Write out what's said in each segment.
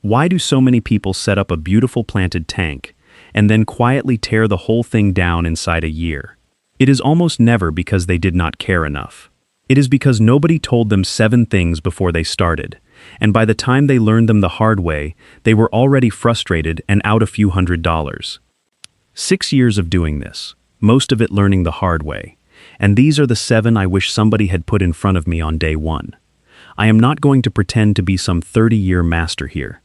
Why do so many people set up a beautiful planted tank and then quietly tear the whole thing down inside a year? It is almost never because they did not care enough. It is because nobody told them 7 things before they started, and by the time they learned them the hard way, they were already frustrated and out a few $100s. 6 years of doing this, most of it learning the hard way, and these are the 7 I wish somebody had put in front of me on day 1. I am not going to pretend to be some 30-year master here.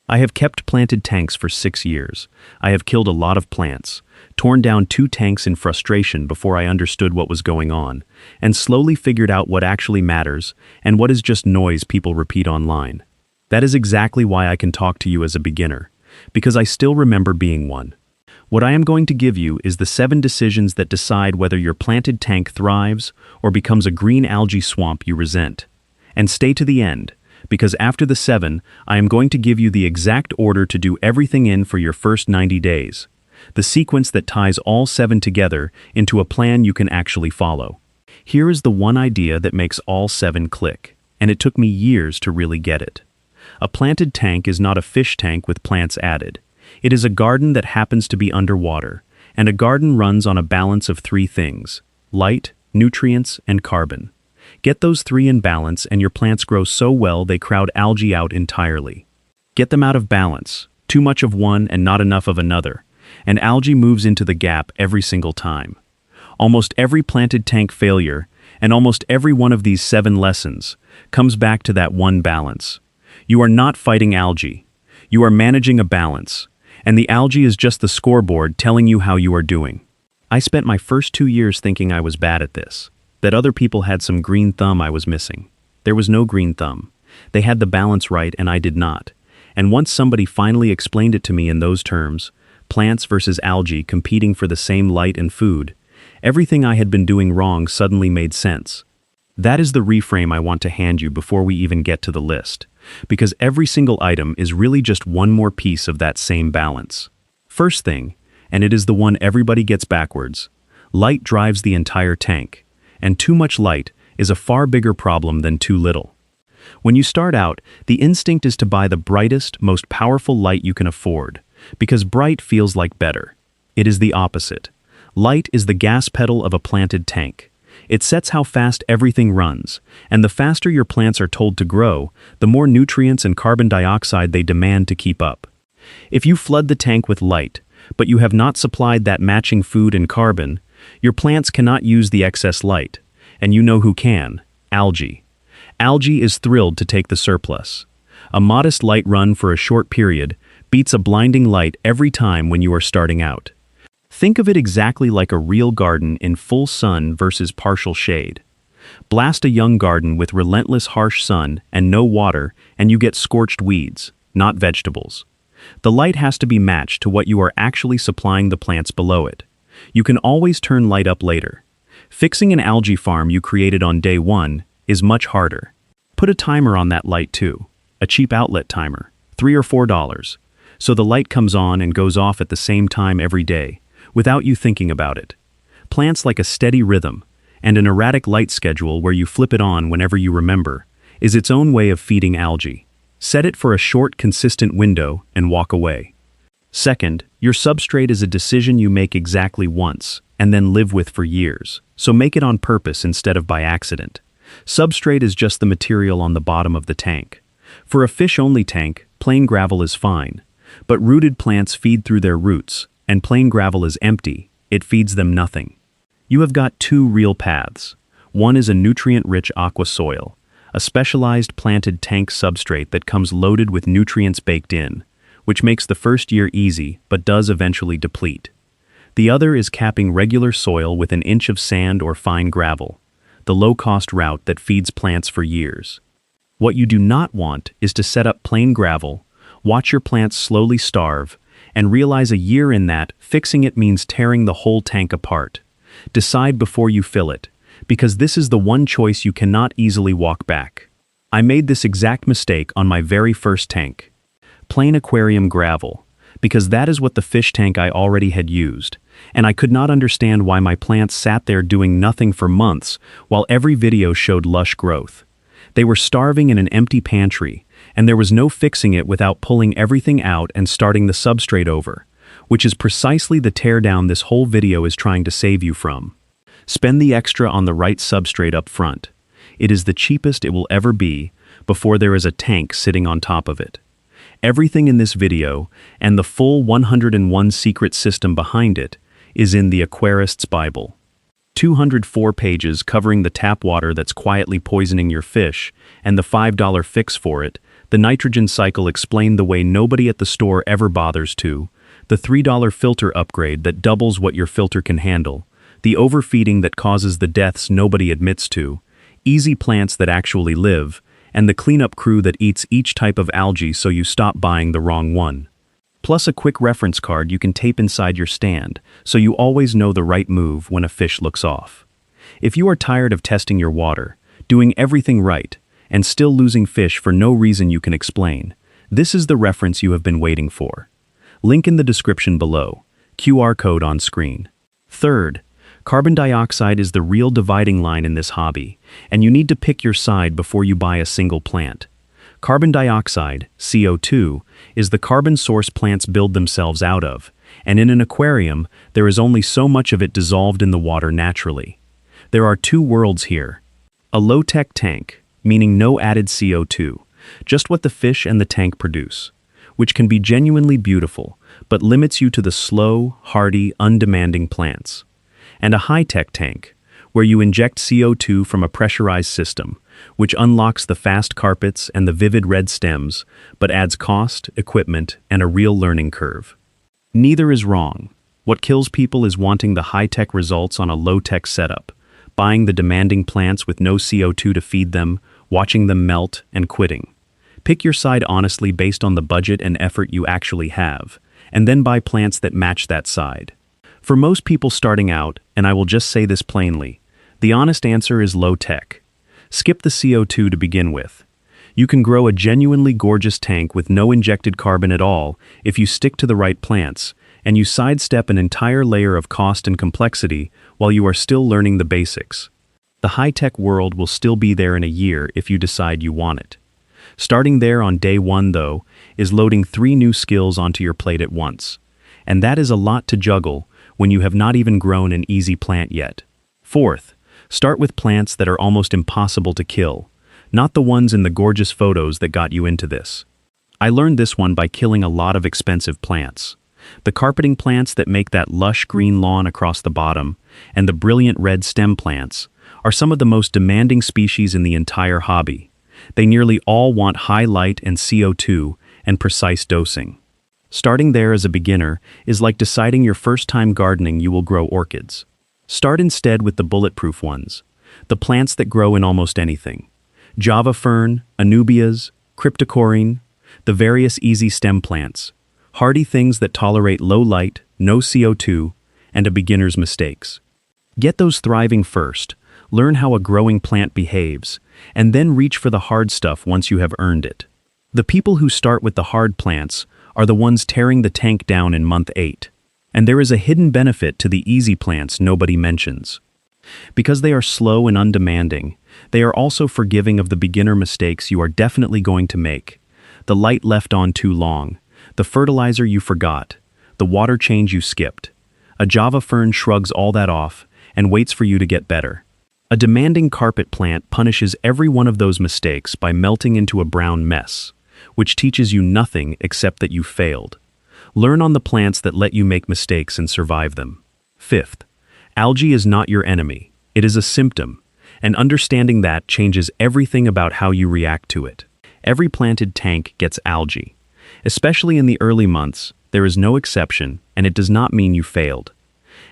I have kept planted tanks for 6 years. I have killed a lot of plants, torn down 2 tanks in frustration before I understood what was going on, and slowly figured out what actually matters and what is just noise people repeat online. That is exactly why I can talk to you as a beginner, because I still remember being one. What I am going to give you is the 7 decisions that decide whether your planted tank thrives or becomes a green algae swamp you resent. And stay to the end, because after the 7, I am going to give you the exact order to do everything in for your first 90 days. The sequence that ties all 7 together into a plan you can actually follow. Here is the one idea that makes all 7 click, and it took me years to really get it. A planted tank is not a fish tank with plants added. It is a garden that happens to be underwater, and a garden runs on a balance of 3 things: light, nutrients, and carbon. Get those 3 in balance and your plants grow so well they crowd algae out entirely. Get them out of balance, too much of one and not enough of another, and algae moves into the gap every single time. Almost every planted tank failure, and almost every one of these 7 lessons, comes back to that one balance. You are not fighting algae. You are managing a balance, and the algae is just the scoreboard telling you how you are doing. I spent my first 2 years thinking I was bad at this, that other people had some green thumb I was missing. There was no green thumb. They had the balance right and I did not. And once somebody finally explained it to me in those terms, plants versus algae competing for the same light and food, everything I had been doing wrong suddenly made sense. That is the reframe I want to hand you before we even get to the list, because every single item is really just one more piece of that same balance. First thing, and it is the one everybody gets backwards, light drives the entire tank. And too much light is a far bigger problem than too little. When you start out, the instinct is to buy the brightest, most powerful light you can afford, because bright feels like better. It is the opposite. Light is the gas pedal of a planted tank. It sets how fast everything runs, and the faster your plants are told to grow, the more nutrients and carbon dioxide they demand to keep up. If you flood the tank with light, but you have not supplied that matching food and carbon, your plants cannot use the excess light, and you know who can: algae. Algae is thrilled to take the surplus. A modest light run for a short period beats a blinding light every time when you are starting out. Think of it exactly like a real garden in full sun versus partial shade. Blast a young garden with relentless harsh sun and no water, and you get scorched weeds, not vegetables. The light has to be matched to what you are actually supplying the plants below it. You can always turn light up later. Fixing an algae farm you created on day 1 is much harder. Put a timer on that light too, a cheap outlet timer, $3 or $4, so the light comes on and goes off at the same time every day, without you thinking about it. Plants like a steady rhythm, and an erratic light schedule where you flip it on whenever you remember, is its own way of feeding algae. Set it for a short, consistent window and walk away. Second, your substrate is a decision you make exactly once, and then live with for years, so make it on purpose instead of by accident. Substrate is just the material on the bottom of the tank. For a fish-only tank, plain gravel is fine, but rooted plants feed through their roots, and plain gravel is empty, it feeds them nothing. You have got 2 real paths. One is a nutrient-rich aqua soil, a specialized planted tank substrate that comes loaded with nutrients baked in, which makes the first year easy but does eventually deplete. The other is capping regular soil with an inch of sand or fine gravel, the low-cost route that feeds plants for years. What you do not want is to set up plain gravel, watch your plants slowly starve, and realize a year in that fixing it means tearing the whole tank apart. Decide before you fill it, because this is the one choice you cannot easily walk back. I made this exact mistake on my very first tank. Plain aquarium gravel, because that is what the fish tank I already had used, and I could not understand why my plants sat there doing nothing for months while every video showed lush growth. They were starving in an empty pantry, and there was no fixing it without pulling everything out and starting the substrate over, which is precisely the teardown this whole video is trying to save you from. Spend the extra on the right substrate up front. It is the cheapest it will ever be before there is a tank sitting on top of it. Everything in this video, and the full 101 secret system behind it, is in the Aquarist's Bible. 204 pages covering the tap water that's quietly poisoning your fish, and the $5 fix for it, the nitrogen cycle explained the way nobody at the store ever bothers to, the $3 filter upgrade that doubles what your filter can handle, the overfeeding that causes the deaths nobody admits to, easy plants that actually live, and the cleanup crew that eats each type of algae so you stop buying the wrong one. Plus a quick reference card you can tape inside your stand, so you always know the right move when a fish looks off. If you are tired of testing your water, doing everything right, and still losing fish for no reason you can explain, this is the reference you have been waiting for. Link in the description below, QR code on screen. Third, carbon dioxide is the real dividing line in this hobby, and you need to pick your side before you buy a single plant. Carbon dioxide, CO2, is the carbon source plants build themselves out of, and in an aquarium, there is only so much of it dissolved in the water naturally. There are two worlds here. A low-tech tank, meaning no added CO2, just what the fish and the tank produce, which can be genuinely beautiful, but limits you to the slow, hardy, undemanding plants. And a high-tech tank, where you inject CO2 from a pressurized system, which unlocks the fast carpets and the vivid red stems, but adds cost, equipment, and a real learning curve. Neither is wrong. What kills people is wanting the high-tech results on a low-tech setup, buying the demanding plants with no CO2 to feed them, watching them melt, and quitting. Pick your side honestly based on the budget and effort you actually have, and then buy plants that match that side. For most people starting out, and I will just say this plainly, the honest answer is low-tech. Skip the CO2 to begin with. You can grow a genuinely gorgeous tank with no injected carbon at all if you stick to the right plants, and you sidestep an entire layer of cost and complexity while you are still learning the basics. The high-tech world will still be there in a year if you decide you want it. Starting there on day one, though, is loading 3 new skills onto your plate at once. And that is a lot to juggle when you have not even grown an easy plant yet. Fourth, start with plants that are almost impossible to kill, not the ones in the gorgeous photos that got you into this. I learned this one by killing a lot of expensive plants. The carpeting plants that make that lush green lawn across the bottom, and the brilliant red stem plants, are some of the most demanding species in the entire hobby. They nearly all want high light and CO2 and precise dosing. Starting there as a beginner is like deciding your first time gardening you will grow orchids. Start instead with the bulletproof ones, the plants that grow in almost anything. Java fern, anubias, cryptocoryne, the various easy stem plants, hardy things that tolerate low light, no CO2, and a beginner's mistakes. Get those thriving first, learn how a growing plant behaves, and then reach for the hard stuff once you have earned it. The people who start with the hard plants are the ones tearing the tank down in month 8. And there is a hidden benefit to the easy plants nobody mentions. Because they are slow and undemanding, they are also forgiving of the beginner mistakes you are definitely going to make. The light left on too long, the fertilizer you forgot, the water change you skipped. A Java fern shrugs all that off and waits for you to get better. A demanding carpet plant punishes every one of those mistakes by melting into a brown mess, which teaches you nothing except that you failed. Learn on the plants that let you make mistakes and survive them. Fifth, algae is not your enemy. It is a symptom, and understanding that changes everything about how you react to it. Every planted tank gets algae. Especially in the early months, there is no exception, and it does not mean you failed.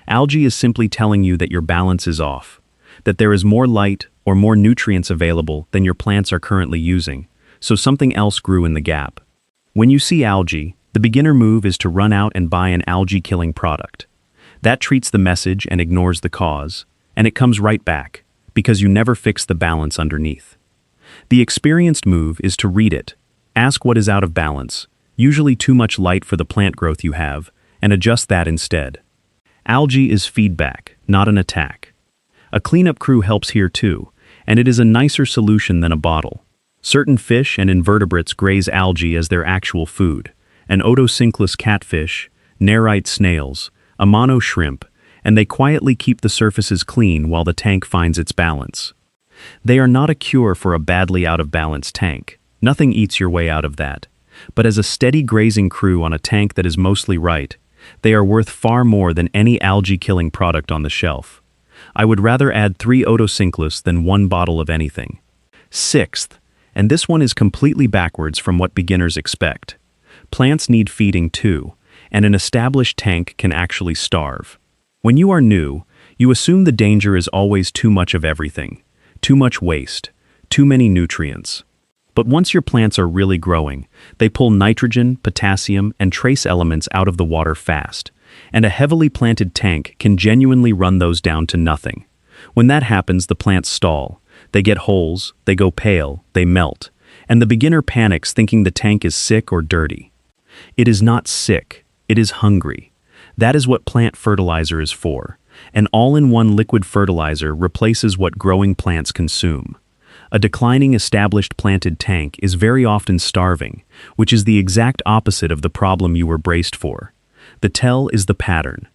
Algae is simply telling you that your balance is off, that there is more light or more nutrients available than your plants are currently using, so something else grew in the gap. When you see algae, the beginner move is to run out and buy an algae-killing product. That treats the message and ignores the cause, and it comes right back, because you never fix the balance underneath. The experienced move is to read it, ask what is out of balance, usually too much light for the plant growth you have, and adjust that instead. Algae is feedback, not an attack. A cleanup crew helps here too, and it is a nicer solution than a bottle. Certain fish and invertebrates graze algae as their actual food: an otocinclus catfish, nerite snails, a mono shrimp, and they quietly keep the surfaces clean while the tank finds its balance. They are not a cure for a badly out-of-balance tank. Nothing eats your way out of that. But as a steady grazing crew on a tank that is mostly right, they are worth far more than any algae-killing product on the shelf. I would rather add 3 otocinclus than 1 bottle of anything. Sixth, and this one is completely backwards from what beginners expect. Plants need feeding too, and an established tank can actually starve. When you are new, you assume the danger is always too much of everything, too much waste, too many nutrients. But once your plants are really growing, they pull nitrogen, potassium, and trace elements out of the water fast, and a heavily planted tank can genuinely run those down to nothing. When that happens, the plants stall. They get holes, they go pale, they melt, and the beginner panics thinking the tank is sick or dirty. It is not sick, it is hungry. That is what plant fertilizer is for. An all-in-one liquid fertilizer replaces what growing plants consume. A declining established planted tank is very often starving, which is the exact opposite of the problem you were braced for. The tell is the pattern.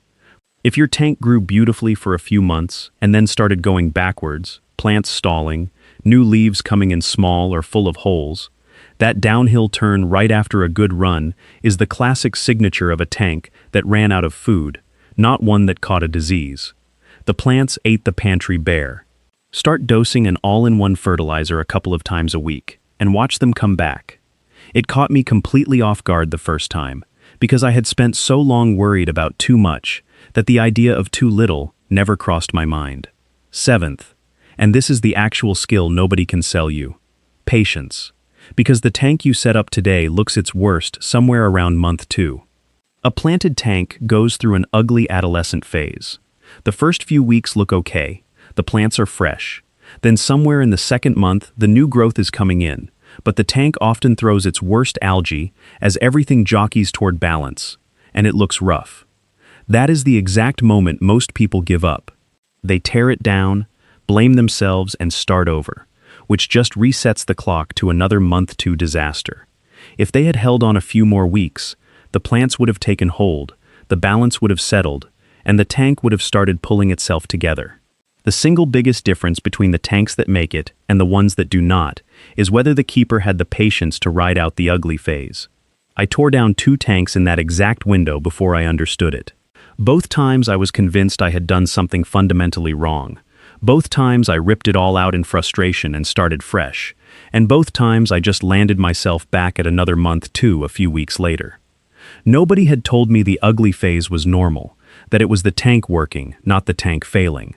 If your tank grew beautifully for a few months and then started going backwards, plants stalling, new leaves coming in small or full of holes, that downhill turn right after a good run is the classic signature of a tank that ran out of food, not one that caught a disease. The plants ate the pantry bare. Start dosing an all-in-one fertilizer a couple of times a week, and watch them come back. It caught me completely off guard the first time, because I had spent so long worried about too much that the idea of too little never crossed my mind. Seventh, and this is the actual skill nobody can sell you: patience. Because the tank you set up today looks its worst somewhere around month 2. A planted tank goes through an ugly adolescent phase. The first few weeks look okay. The plants are fresh. Then somewhere in the second month, the new growth is coming in, but the tank often throws its worst algae as everything jockeys toward balance, and it looks rough. That is the exact moment most people give up. They tear it down, blame themselves, and start over, which just resets the clock to another month 2 disaster. If they had held on a few more weeks, the plants would have taken hold, the balance would have settled, and the tank would have started pulling itself together. The single biggest difference between the tanks that make it and the ones that do not is whether the keeper had the patience to ride out the ugly phase. I tore down 2 tanks in that exact window before I understood it. Both times I was convinced I had done something fundamentally wrong. Both times I ripped it all out in frustration and started fresh. And both times I just landed myself back at another month 2 a few weeks later. Nobody had told me the ugly phase was normal, that it was the tank working, not the tank failing.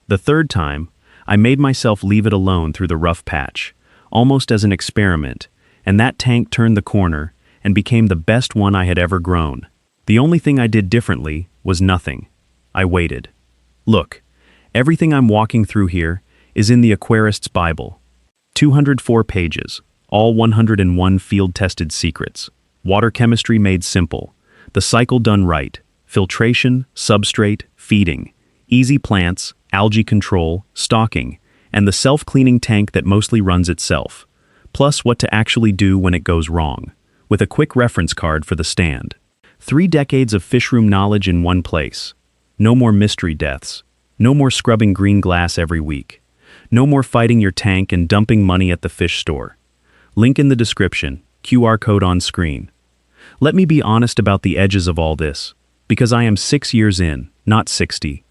The third time, I made myself leave it alone through the rough patch, almost as an experiment, and that tank turned the corner and became the best one I had ever grown. The only thing I did differently was nothing. I waited. Look, everything I'm walking through here is in the Aquarist's Bible. 204 pages, all 101 field-tested secrets. Water chemistry made simple. The cycle done right. Filtration, substrate, feeding. Easy plants, algae control, stocking, and the self-cleaning tank that mostly runs itself. Plus what to actually do when it goes wrong, with a quick reference card for the stand. 3 decades of fishroom knowledge in one place. No more mystery deaths. No more scrubbing green glass every week. No more fighting your tank and dumping money at the fish store. Link in the description, QR code on screen. Let me be honest about the edges of all this, because I am 6 years in, not 60.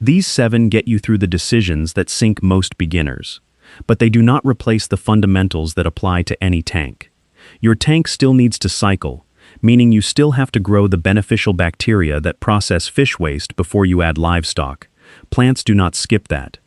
These 7 get you through the decisions that sink most beginners, but they do not replace the fundamentals that apply to any tank. Your tank still needs to cycle, meaning you still have to grow the beneficial bacteria that process fish waste before you add livestock. Plants do not skip that.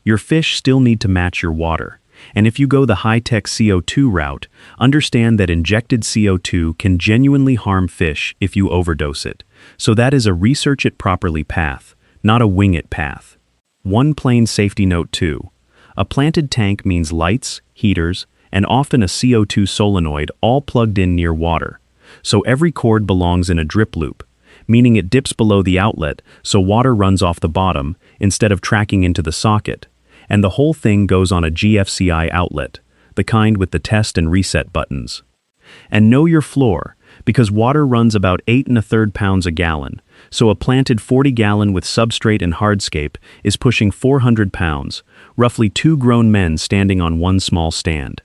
Your fish still need to match your water, and if you go the high-tech CO2 route, understand that injected CO2 can genuinely harm fish if you overdose it. So that is a research it properly path, not a wing it path. One plain safety note too. A planted tank means lights, heaters, and often a CO2 solenoid all plugged in near water. So every cord belongs in a drip loop, meaning it dips below the outlet so water runs off the bottom instead of tracking into the socket. And the whole thing goes on a GFCI outlet, the kind with the test and reset buttons. And know your floor, because water runs about 8 1/3 pounds a gallon, so a planted 40-gallon with substrate and hardscape is pushing 400 pounds, roughly 2 grown men standing on one small stand.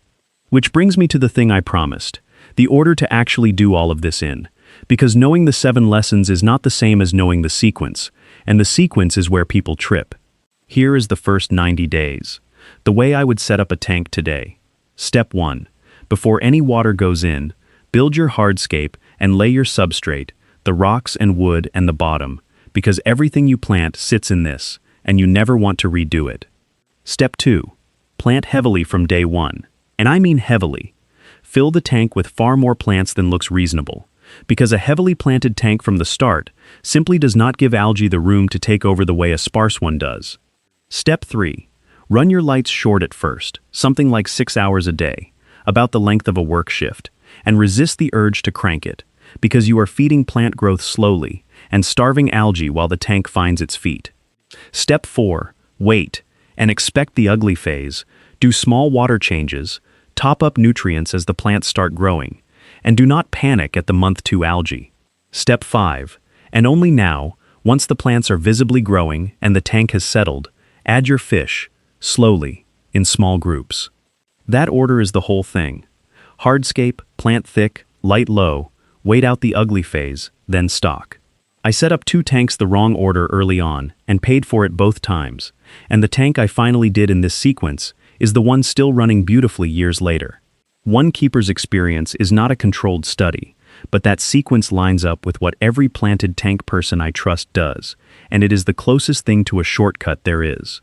Which brings me to the thing I promised, the order to actually do all of this in, because knowing the 7 lessons is not the same as knowing the sequence, and the sequence is where people trip. Here is the first 90 days. The way I would set up a tank today. Step 1. Before any water goes in, build your hardscape and lay your substrate, the rocks and wood and the bottom, because everything you plant sits in this, and you never want to redo it. Step 2. Plant heavily from day 1. And I mean heavily. Fill the tank with far more plants than looks reasonable, because a heavily planted tank from the start simply does not give algae the room to take over the way a sparse one does. Step 3. Run your lights short at first, something like 6 hours a day, about the length of a work shift, and resist the urge to crank it, because you are feeding plant growth slowly and starving algae while the tank finds its feet. Step 4. Wait, and expect the ugly phase. Do small water changes, top up nutrients as the plants start growing, and do not panic at the month 2 algae. Step 5. And only now, once the plants are visibly growing and the tank has settled, add your fish, slowly, in small groups. That order is the whole thing. Hardscape, plant thick, light low, wait out the ugly phase, then stock. I set up 2 tanks the wrong order early on and paid for it both times, and the tank I finally did in this sequence is the one still running beautifully years later. One keeper's experience is not a controlled study, but that sequence lines up with what every planted tank person I trust does, and it is the closest thing to a shortcut there is.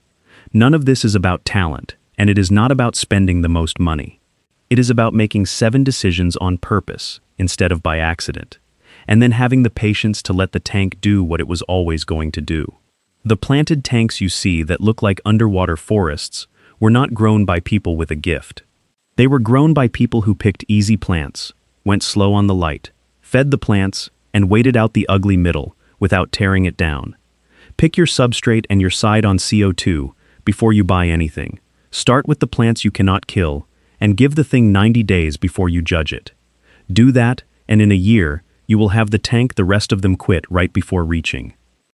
None of this is about talent, and it is not about spending the most money. It is about making 7 decisions on purpose, instead of by accident, and then having the patience to let the tank do what it was always going to do. The planted tanks you see that look like underwater forests were not grown by people with a gift. They were grown by people who picked easy plants, went slow on the light, fed the plants, and waited out the ugly middle without tearing it down. Pick your substrate and your side on CO2 before you buy anything. Start with the plants you cannot kill, and give the thing 90 days before you judge it. Do that, and in a year, you will have the tank the rest of them quit right before reaching.